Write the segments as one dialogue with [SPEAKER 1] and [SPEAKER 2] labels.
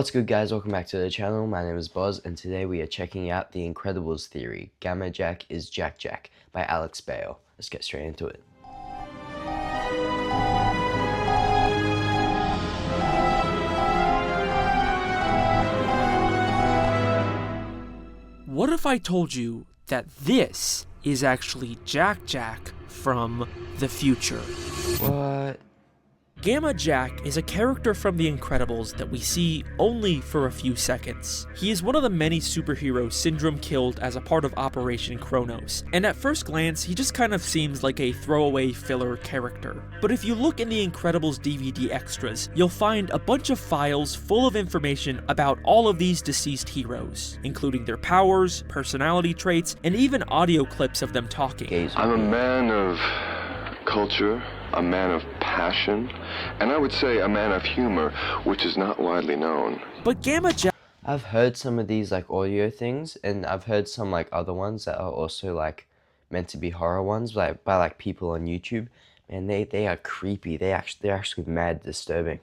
[SPEAKER 1] What's good, guys? Welcome back to the channel. My name is Boz, and today we are checking out the Incredibles theory, Gamma Jack is Jack Jack by Bale. Let's get straight into it.
[SPEAKER 2] What if I told you that this is actually Jack Jack from the future?
[SPEAKER 1] What?
[SPEAKER 2] Gamma Jack is a character from The Incredibles that we see only for a few seconds. He is one of the many superheroes Syndrome killed as a part of Operation Kronos, and at first glance, he just kind of seems like a throwaway filler character. But if you look in The Incredibles DVD extras, you'll find a bunch of files full of information about all of these deceased heroes, including their powers, personality traits, and even audio clips of them talking.
[SPEAKER 3] I'm a man of culture, a man of passion, and I would say a man of humor, which is not widely known.
[SPEAKER 2] But Gamma Jack...
[SPEAKER 1] I've heard some of these audio things, and I've heard some other ones that are also meant to be horror ones, by people on YouTube, and they are creepy. They're actually mad disturbing.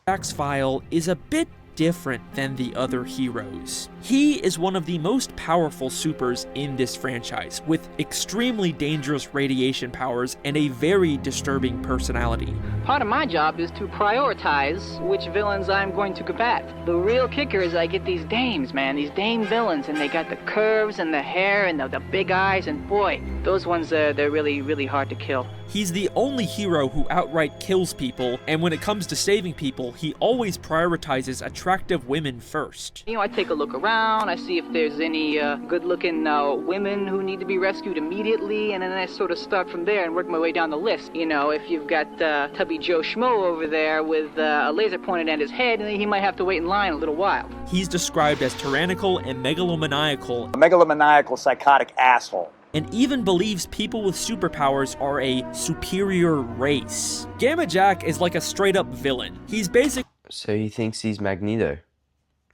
[SPEAKER 2] Jack's file is a bit different than the other heroes. He is one of the most powerful supers in this franchise, with extremely dangerous radiation powers and a very disturbing personality.
[SPEAKER 4] Part of my job is to prioritize which villains I'm going to combat. The real kicker is I get these dames, man, these dame villains, and they got the curves and the hair and the big eyes, and boy, those ones, they're really, really hard to kill.
[SPEAKER 2] He's the only hero who outright kills people, and when it comes to saving people, he always prioritizes attractive women first.
[SPEAKER 4] You know, I take a look around, I see if there's any good-looking women who need to be rescued immediately, and then I sort of start from there and work my way down the list. You know, if you've got Tubby Joe Schmo over there with a laser pointed at his head, and he might have to wait in line a little while.
[SPEAKER 2] He's described as tyrannical and megalomaniacal.
[SPEAKER 5] A megalomaniacal psychotic asshole.
[SPEAKER 2] And even believes people with superpowers are a superior race. Gamma Jack is like a straight-up villain. He's basically...
[SPEAKER 1] So he thinks he's Magneto,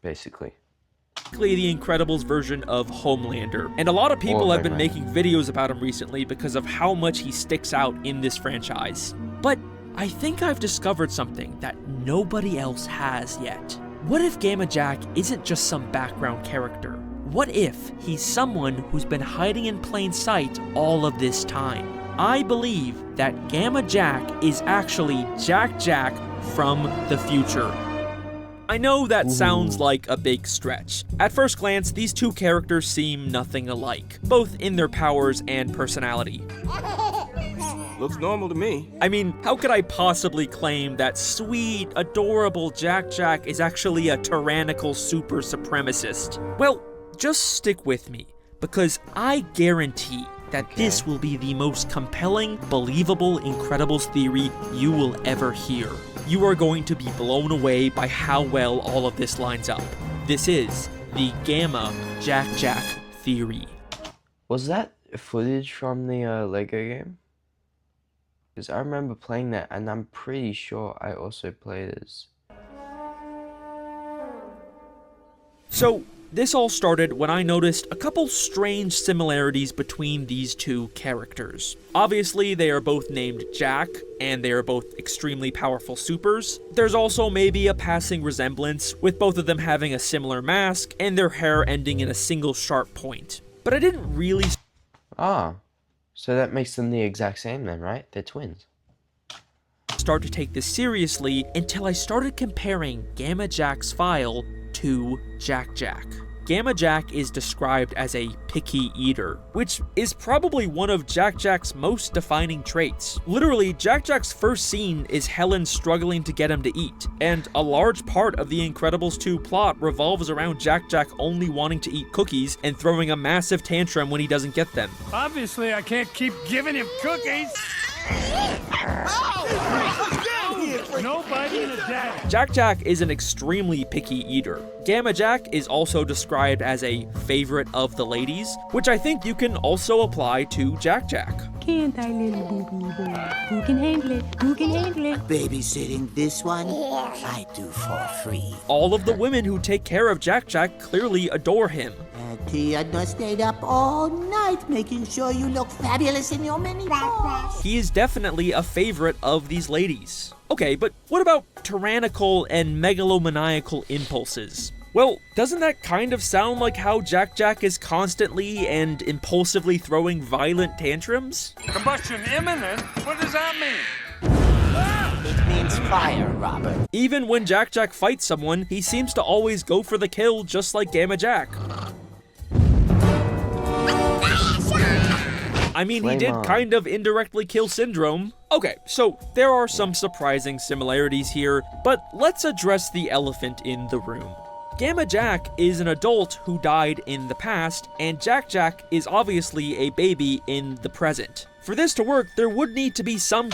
[SPEAKER 1] basically.
[SPEAKER 2] The Incredibles version of Homelander. And a lot of people have been making videos about him recently because of how much he sticks out in this franchise. But I think I've discovered something that nobody else has yet. What if Gamma Jack isn't just some background character? What if he's someone who's been hiding in plain sight all of this time? I believe that Gamma Jack is actually Jack Jack from the future. I know that sounds like a big stretch. At first glance, these two characters seem nothing alike, both in their powers and personality.
[SPEAKER 6] Looks normal to me.
[SPEAKER 2] I mean, how could I possibly claim that sweet, adorable Jack Jack is actually a tyrannical super supremacist? Well, just stick with me, because I guarantee that this will be the most compelling, believable Incredibles theory you will ever hear. You are going to be blown away by how well all of this lines up. This is the Gamma Jack Jack theory.
[SPEAKER 1] Was that footage from the Lego game? Because I remember playing that, and I'm pretty sure I also played as...
[SPEAKER 2] So, this all started when I noticed a couple strange similarities between these two characters. Obviously, they are both named Jack, and they are both extremely powerful supers. There's also maybe a passing resemblance, with both of them having a similar mask, and their hair ending in a single sharp point. But I didn't really...
[SPEAKER 1] Ah, so that makes them the exact same then, right? They're twins.
[SPEAKER 2] ...start to take this seriously until I started comparing Gamma Jack's file to Jack Jack. Gamma Jack is described as a picky eater, which is probably one of Jack Jack's most defining traits. Literally, Jack Jack's first scene is Helen struggling to get him to eat, and a large part of the Incredibles 2 plot revolves around Jack Jack only wanting to eat cookies and throwing a massive tantrum when he doesn't get them.
[SPEAKER 6] Obviously, I can't keep giving him cookies. Nobody in a day.
[SPEAKER 2] Jack Jack is an extremely picky eater. Gamma Jack is also described as a favorite of the ladies, which I think you can also apply to Jack Jack.
[SPEAKER 7] Can't I, little baby boy? Who can handle it? Who can handle it?
[SPEAKER 8] Babysitting this one, I do for free.
[SPEAKER 2] All of the women who take care of Jack Jack clearly adore him.
[SPEAKER 8] Tia just stayed up all night making sure you look fabulous in your mini dress.
[SPEAKER 2] He is definitely a favorite of these ladies. Okay, but what about tyrannical and megalomaniacal impulses? Well, doesn't that kind of sound like how Jack Jack is constantly and impulsively throwing violent tantrums?
[SPEAKER 6] Combustion imminent? What does that mean?
[SPEAKER 8] It means fire, Robert.
[SPEAKER 2] Even when Jack Jack fights someone, he seems to always go for the kill just like Gamma Jack. I mean, he did kind of indirectly kill Syndrome. Okay, so there are some surprising similarities here, but let's address the elephant in the room. Gamma Jack is an adult who died in the past, and Jack Jack is obviously a baby in the present. For this to work, there would need to be some...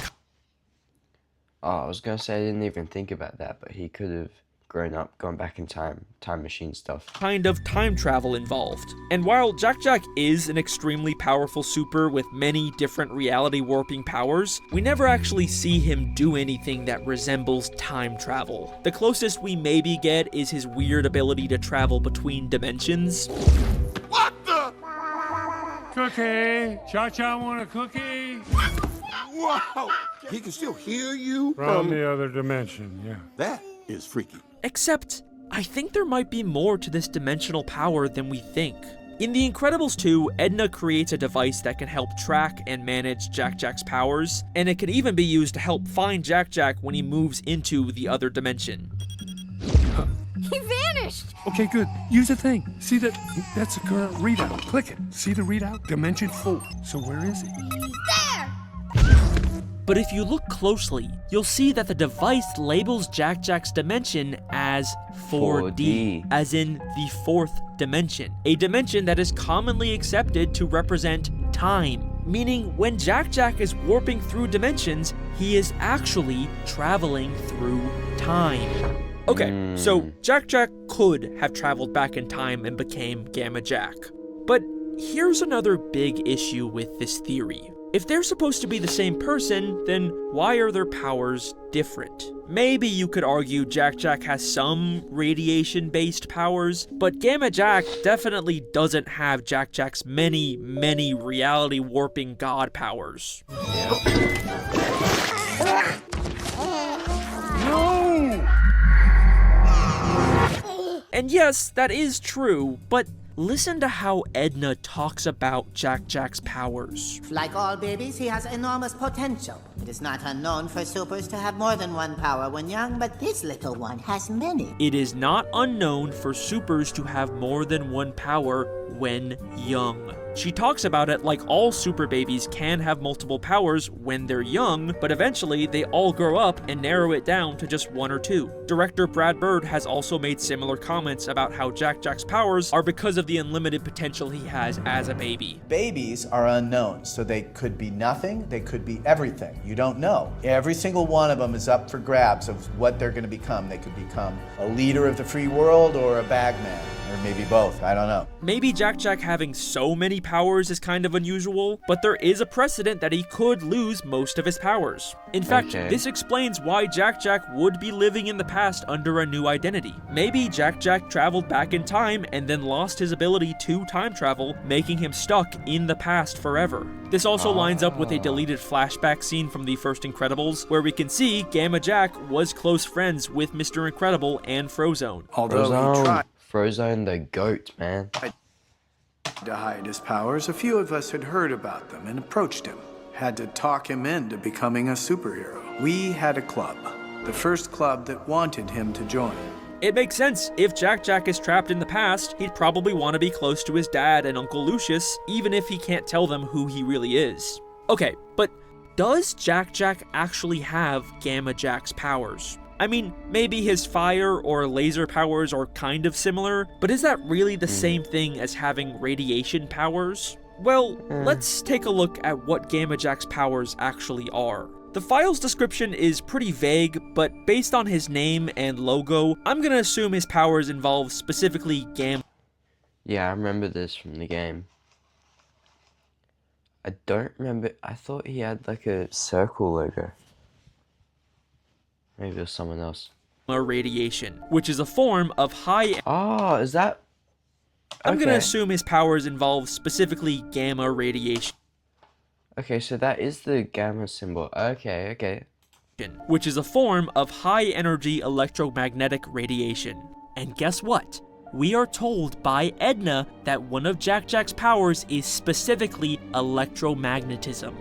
[SPEAKER 1] Oh, I was gonna say I didn't even think about that, but he could have grown up, gone back in time machine stuff.
[SPEAKER 2] Kind of time travel involved. And while Jack Jack is an extremely powerful super with many different reality warping powers, we never actually see him do anything that resembles time travel. The closest we maybe get is his weird ability to travel between dimensions.
[SPEAKER 6] What the? Cookie? Cha-Cha want a cookie?
[SPEAKER 9] Wow! He can still hear you
[SPEAKER 6] From the other dimension, yeah.
[SPEAKER 9] That is freaky.
[SPEAKER 2] Except, I think there might be more to this dimensional power than we think. In The Incredibles 2, Edna creates a device that can help track and manage Jack Jack's powers, and it can even be used to help find Jack Jack when he moves into the other dimension.
[SPEAKER 7] He vanished!
[SPEAKER 6] Okay, good. Use the thing. See that? That's the current readout. Click it. See the readout? Dimension 4. So where is he?
[SPEAKER 7] There!
[SPEAKER 2] But if you look closely, you'll see that the device labels Jack Jack's dimension as 4D, as in the fourth dimension, a dimension that is commonly accepted to represent time, meaning when Jack Jack is warping through dimensions, he is actually traveling through time. Okay, so Jack Jack could have traveled back in time and became Gamma Jack. But here's another big issue with this theory. If they're supposed to be the same person, then why are their powers different? Maybe you could argue Jack Jack has some radiation-based powers, but Gamma Jack definitely doesn't have Jack Jack's many reality-warping god powers.
[SPEAKER 6] No!
[SPEAKER 2] And yes, that is true, but listen to how Edna talks about Jack Jack's powers.
[SPEAKER 8] Like all babies, he has enormous potential. It is not unknown for supers to have more than one power when young, but this little one has many.
[SPEAKER 2] It is not unknown for supers to have more than one power when young. She talks about it like all super babies can have multiple powers when they're young, but eventually they all grow up and narrow it down to just one or two. Director Brad Bird has also made similar comments about how Jack Jack's powers are because of the unlimited potential he has as a baby.
[SPEAKER 10] Babies are unknown, so they could be nothing, they could be everything. You don't know. Every single one of them is up for grabs of what they're going to become. They could become a leader of the free world or a bagman, or maybe both. I don't know.
[SPEAKER 2] Maybe Jack Jack having so many powers is kind of unusual, but there is a precedent that he could lose most of his powers. In fact, this explains why Jack Jack would be living in the past under a new identity. Maybe Jack Jack traveled back in time and then lost his ability to time travel, making him stuck in the past forever. This also lines up with a deleted flashback scene from the first Incredibles, where we can see Gamma Jack was close friends with Mr. Incredible and Frozone.
[SPEAKER 11] Although he tried
[SPEAKER 1] Frozone the goat, man.
[SPEAKER 11] to hide his powers, a few of us had heard about them and approached him. Had to talk him into becoming a superhero. We had a club, the first club that wanted him to join.
[SPEAKER 2] It makes sense. If Jack Jack is trapped in the past, he'd probably want to be close to his dad and Uncle Lucius, even if he can't tell them who he really is. Okay, but does Jack Jack actually have Gamma Jack's powers? I mean, maybe his fire or laser powers are kind of similar, but is that really the same thing as having radiation powers? Well, let's take a look at what Gamma Jack's powers actually are. The file's description is pretty vague, but based on his name and logo, I'm gonna assume his powers involve specifically Gamma.
[SPEAKER 1] Yeah, I remember this from the game. I don't remember. I thought he had like a circle logo. Maybe it was someone else.
[SPEAKER 2] Radiation, which is a form of high...
[SPEAKER 1] Oh, is that... Okay.
[SPEAKER 2] I'm gonna assume his powers involve specifically gamma radiation.
[SPEAKER 1] Okay, so that is the gamma symbol. Okay.
[SPEAKER 2] which is a form of high-energy electromagnetic radiation. And guess what? We are told by Edna that one of Jack Jack's powers is specifically electromagnetism.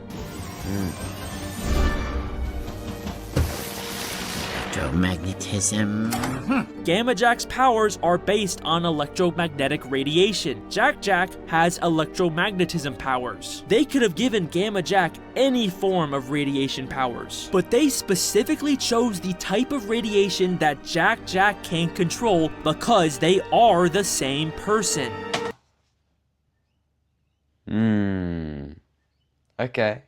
[SPEAKER 8] Electromagnetism.
[SPEAKER 2] Gamma Jack's powers are based on electromagnetic radiation. Jack Jack has electromagnetism powers. They could have given Gamma Jack any form of radiation powers, but they specifically chose the type of radiation that Jack Jack can control because they are the same person.
[SPEAKER 1] Okay,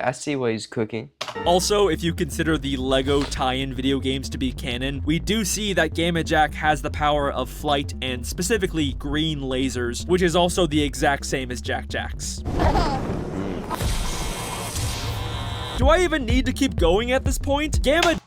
[SPEAKER 1] I see what he's cooking.
[SPEAKER 2] Also, if you consider the LEGO tie-in video games to be canon, we do see that Gamma Jack has the power of flight and specifically green lasers, which is also the exact same as Jack Jack's. Do I even need to keep going at this point? Gamma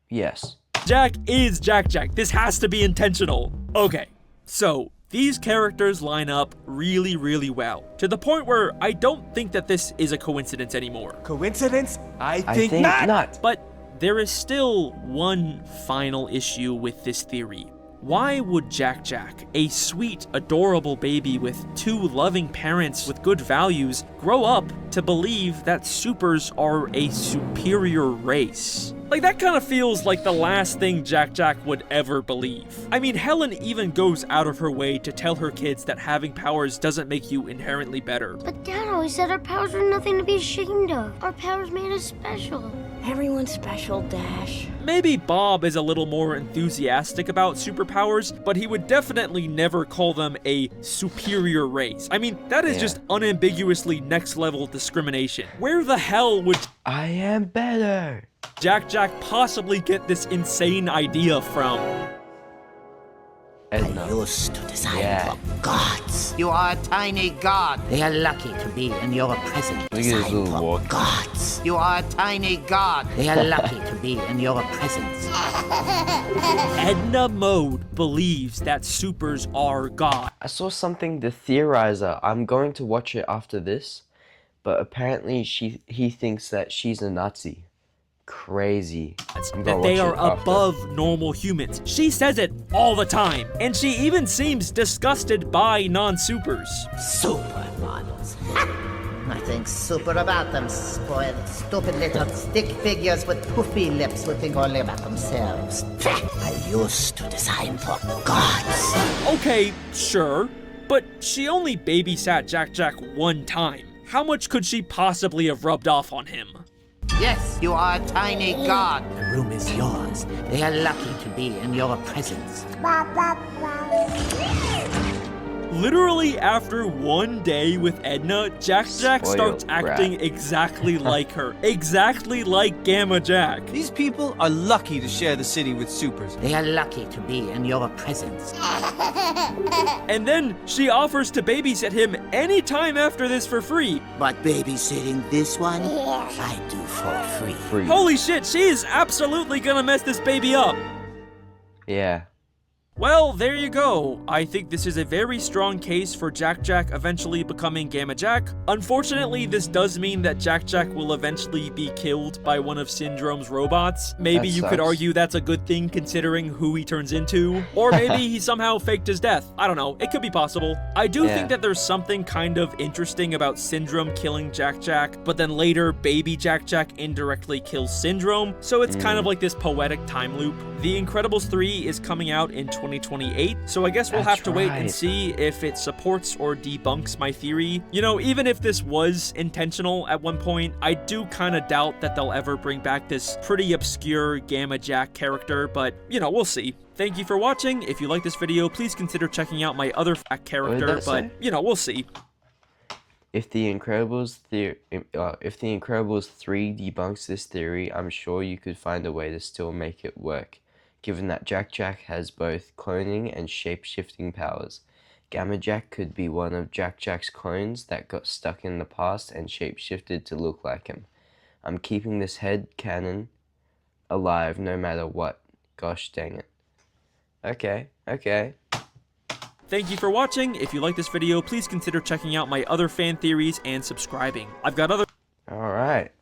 [SPEAKER 1] Yes.
[SPEAKER 2] Jack is Jack Jack. This has to be intentional. Okay, so these characters line up really, really well, to the point where I don't think that this is a coincidence anymore.
[SPEAKER 12] Coincidence? I think
[SPEAKER 1] not.
[SPEAKER 2] But there is still one final issue with this theory. Why would Jack Jack, a sweet, adorable baby with two loving parents with good values, grow up to believe that supers are a superior race? Like, that kind of feels like the last thing Jack Jack would ever believe. I mean, Helen even goes out of her way to tell her kids that having powers doesn't make you inherently better.
[SPEAKER 13] But Dad always said our powers were nothing to be ashamed of. Our powers made us special. Everyone's special, Dash.
[SPEAKER 2] Maybe Bob is a little more enthusiastic about superpowers, but he would definitely never call them a superior race. I mean, that is just unambiguously next-level discrimination. Where the hell would
[SPEAKER 1] I am better
[SPEAKER 2] Jack Jack possibly get this insane idea from?
[SPEAKER 1] Edna.
[SPEAKER 8] I used to design for gods. You are a tiny god. They are lucky to be in your presence.
[SPEAKER 1] Look at his little walk.
[SPEAKER 8] Gods. You are a tiny god. They are lucky to be in your presence.
[SPEAKER 2] Edna Mode believes that supers are God.
[SPEAKER 1] I saw something, The Theorizer. I'm going to watch it after this, but apparently he thinks that she's a Nazi. Crazy.
[SPEAKER 2] That they are above normal humans. She says it all the time, and she even seems disgusted by non-supers.
[SPEAKER 8] Supermodels. Nothing super about them, spoiled, stupid little stick figures with poofy lips who think only about themselves. I used to design for gods.
[SPEAKER 2] Okay, sure, but she only babysat Jack Jack one time. How much could she possibly have rubbed off on him?
[SPEAKER 8] Yes, you are a tiny god. The room is yours. They are lucky to be in your presence.
[SPEAKER 2] Literally after one day with Edna, Jack Jack starts acting exactly like her. Exactly like Gamma Jack.
[SPEAKER 12] These people are lucky to share the city with supers.
[SPEAKER 8] They are lucky to be in your presence.
[SPEAKER 2] And then she offers to babysit him anytime after this for free.
[SPEAKER 8] But babysitting this one, I do for free.
[SPEAKER 2] Holy shit, she is absolutely gonna mess this baby up.
[SPEAKER 1] Yeah.
[SPEAKER 2] Well, there you go. I think this is a very strong case for Jack Jack eventually becoming Gamma Jack. Unfortunately, this does mean that Jack Jack will eventually be killed by one of Syndrome's robots. Maybe you could argue that's a good thing considering who he turns into. Or maybe he somehow faked his death. I don't know. It could be possible. I do think that there's something kind of interesting about Syndrome killing Jack Jack, but then later baby Jack Jack indirectly kills Syndrome. So it's kind of like this poetic time loop. The Incredibles 3 is coming out in 2028, so I guess we'll have to wait and see if it supports or debunks my theory. You know, even if this was intentional at one point, I do kind of doubt that they'll ever bring back this pretty obscure Gamma Jack character, but, you know, we'll see. Thank you for watching. If you like this video, please consider checking out my other fact character, but, you know, we'll see.
[SPEAKER 1] If the Incredibles 3 debunks this theory, I'm sure you could find a way to still make it work, given that Jack Jack has both cloning and shape-shifting powers. Gamma Jack could be one of Jack Jack's clones that got stuck in the past and shape-shifted to look like him. I'm keeping this head canon alive no matter what. Gosh dang it. Okay.
[SPEAKER 2] Thank you for watching. If you like this video, please consider checking out my other fan theories and subscribing. I've got other...
[SPEAKER 1] Alright.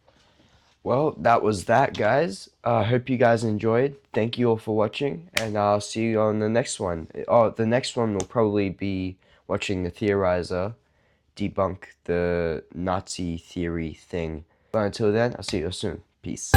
[SPEAKER 1] Well, that was that, guys. I hope you guys enjoyed. Thank you all for watching, and I'll see you on the next one. Oh, the next one will probably be watching the Theorizer debunk the Nazi theory thing. But until then, I'll see you soon. Peace.